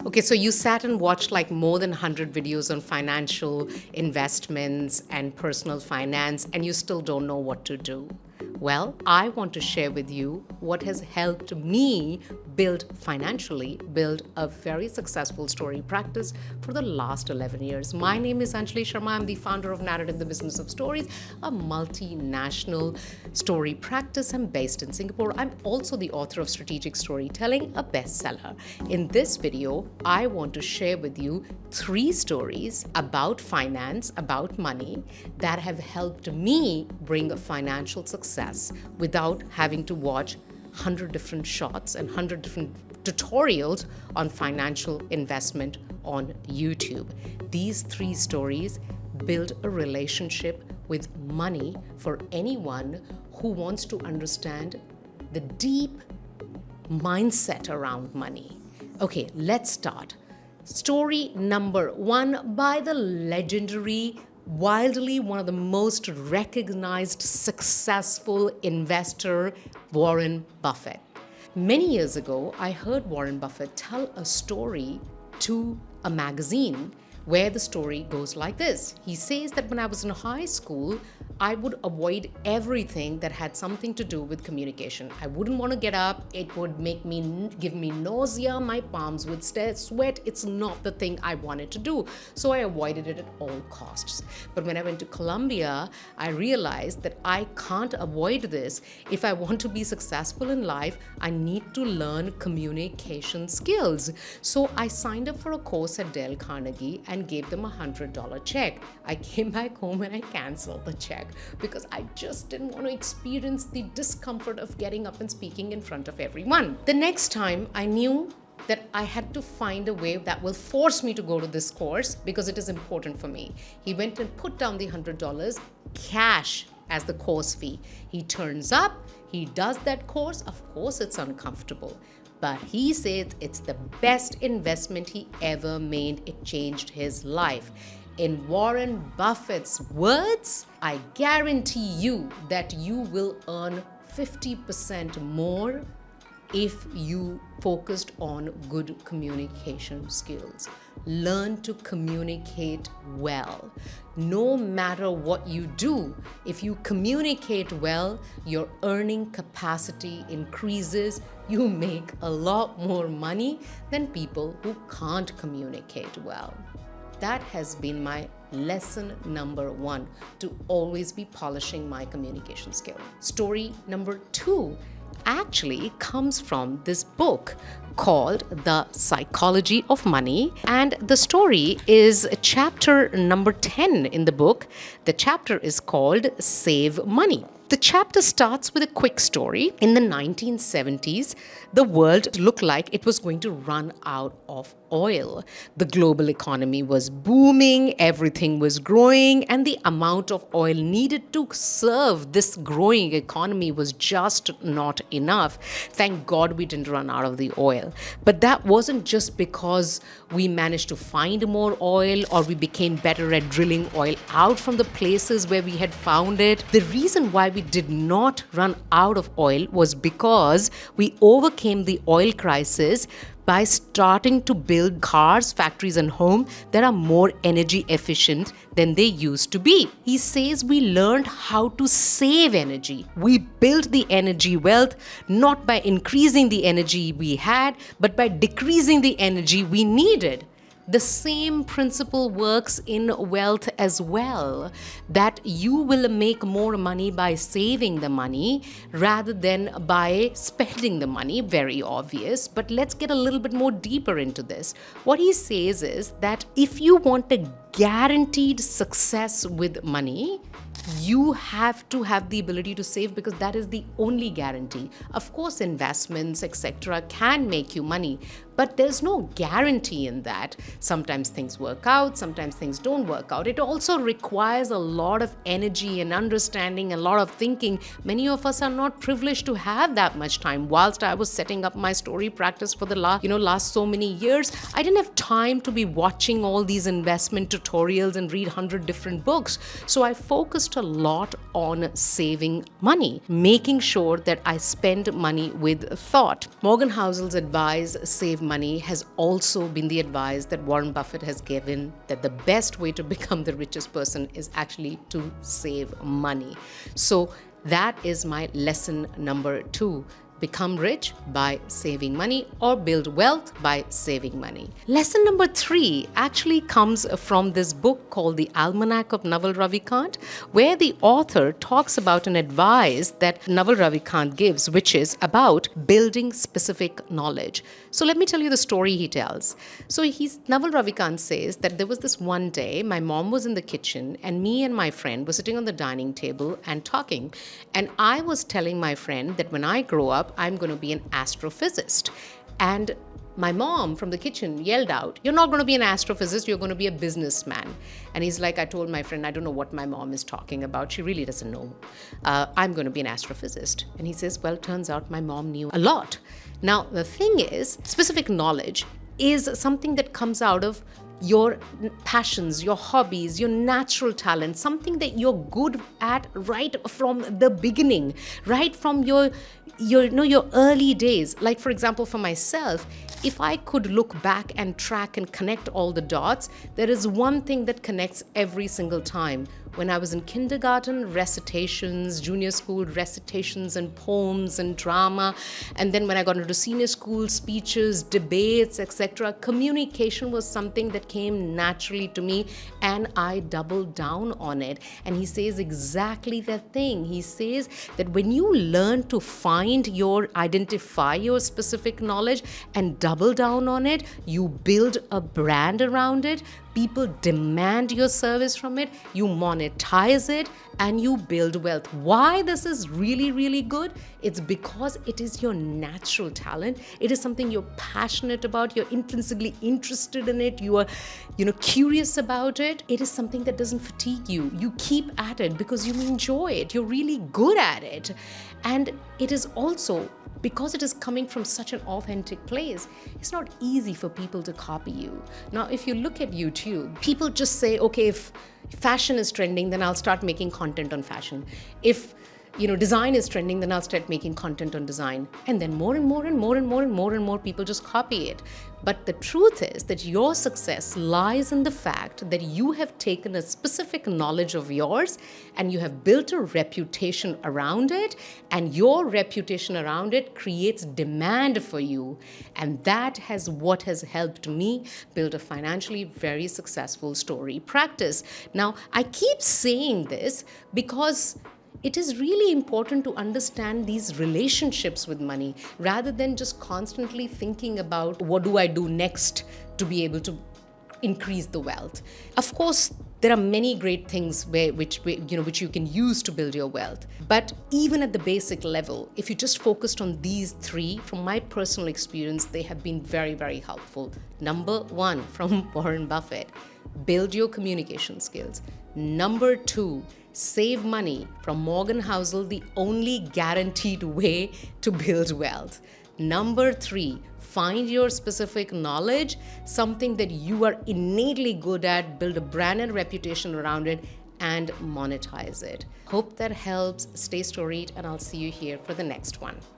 Okay, so you sat and watched like more than 100 videos on financial investments and personal finance, and you still don't know what to do. Well, I want to share with you what has helped me build a very successful story practice for the last 11 years. My name is Anjalisharma. I'm the founder of Narrative, the Business of Stories, a multinational story practice. I'm based in Singapore. I'm also the author of Strategic Storytelling, a bestseller. In this video, I want to share with you 3 stories about finance, about money, that have helped me bring a financial success without having to watch 100 different shots and 100 different tutorials on financial investment on YouTube. These 3 stories build a relationship with money for anyone who wants to understand the deep mindset around money. Okay, let's start. Story number 1 by the legendary, wildly one of the most recognized successful investor, Warren Buffett. Many years ago, I heard Warren Buffett tell a story to a magazine where the story goes like this. He says that when I was in high school, I would avoid everything that had something to do with communication. I wouldn't want to get up. It would give me nausea. My palms would sweat. It's not the thing I wanted to do. So I avoided it at all costs. But when I went to Columbia, I realized that I can't avoid this. If I want to be successful in life, I need to learn communication skills. So I signed up for a course at Dale Carnegie and gave them $100 check. I came back home and I canceled the check because I just didn't want to experience the discomfort of getting up and speaking in front of everyone. The next time, I knew that I had to find a way that will force me to go to this course because it is important for me. He went and put down the $100 cash as the course fee. He turns up, he does that course. Of course, it's uncomfortable, but he says it's the best investment he ever made. It changed his life. In Warren Buffett's words, I guarantee you that you will earn 50% more if you focused on good communication skills. Learn to communicate well. No matter what you do, if you communicate well, your earning capacity increases. You make a lot more money than people who can't communicate well. That has been my lesson number 1, to always be polishing my communication skill. Story number 2 actually comes from this book called The Psychology of Money, and the story is chapter number 10 in the book. The chapter is called Save Money. The chapter starts with a quick story. In the 1970s, the world looked like it was going to run out of oil. The global economy was booming, everything was growing, and the amount of oil needed to serve this growing economy was just not enough. Thank God we didn't run out of the oil. But that wasn't just because we managed to find more oil or we became better at drilling oil out from the places where we had found it. The reason why we did not run out of oil was because we overcame the oil crisis by starting to build cars, factories, and homes that are more energy efficient than they used to be. He says we learned how to save energy. We built the energy wealth not by increasing the energy we had, but by decreasing the energy we needed. The same principle works in wealth as well, that you will make more money by saving the money rather than by spending the money. Very obvious, but let's get a little bit more deeper into this. What he says is that if you want a guaranteed success with money, you have to have the ability to save, because that is the only guarantee. Of course, investments, etc., can make you money, but there's no guarantee in that. Sometimes things work out, sometimes things don't work out. It also requires a lot of energy and understanding, a lot of thinking. Many of us are not privileged to have that much time. Whilst I was setting up my story practice for the last so many years, I didn't have time to be watching all these investment tutorials and read 100 different books. So I focused a lot on saving money, making sure that I spend money with thought. Morgan Housel's advice, save money has also been the advice that Warren Buffett has given, that the best way to become the richest person is actually to save money. So that is my lesson number 2. Become rich by saving money, or build wealth by saving money. Lesson number 3 actually comes from this book called The Almanac of Naval Ravikant, where the author talks about an advice that Naval Ravikant gives, which is about building specific knowledge. So let me tell you the story he tells. So Naval Ravikant says that there was this one day, my mom was in the kitchen and me and my friend were sitting on the dining table and talking. And I was telling my friend that when I grow up, I'm going to be an astrophysicist. And my mom from the kitchen yelled out, "You're not going to be an astrophysicist, you're going to be a businessman." And he's like, I told my friend, I don't know what my mom is talking about. She really doesn't know. I'm going to be an astrophysicist. And he says, well, turns out my mom knew a lot. Now, the thing is, specific knowledge is something that comes out of your passions, your hobbies, your natural talent, something that you're good at right from the beginning, right from your early days. Like, for example, for myself, if I could look back and track and connect all the dots, there is one thing that connects every single time. When I was in kindergarten, recitations, junior school, recitations and poems and drama. And then when I got into senior school, speeches, debates, etc., communication was something that came naturally to me, and I doubled down on it. And he says exactly that thing. He says that when you learn to identify your specific knowledge and double down on it, you build a brand around it. People demand your service from it, you monetize it, and you build wealth. Why this is really, really good? It's because it is your natural talent. It is something you're passionate about. You're intrinsically interested in it. You are, curious about it. It is something that doesn't fatigue you. You keep at it because you enjoy it. You're really good at it. And it is also, because it is coming from such an authentic place, it's not easy for people to copy you. Now, if you look at YouTube, people just say, okay, if fashion is trending, then I'll start making content on fashion. If design is trending, then I'll start making content on design. And then more and more people just copy it. But the truth is that your success lies in the fact that you have taken a specific knowledge of yours and you have built a reputation around it, and your reputation around it creates demand for you. And that has what has helped me build a financially very successful story practice. Now, I keep saying this because it is really important to understand these relationships with money rather than just constantly thinking about what do I do next to be able to increase the wealth. Of course, there are many great things which you can use to build your wealth. But even at the basic level, if you just focused on these 3, from my personal experience, they have been very, very helpful. Number 1, from Warren Buffett, build your communication skills. Number 2, save money, from Morgan Housel, the only guaranteed way to build wealth. Number 3, find your specific knowledge, something that you are innately good at, build a brand and reputation around it, and monetize it. Hope that helps. Stay storied, and I'll see you here for the next one.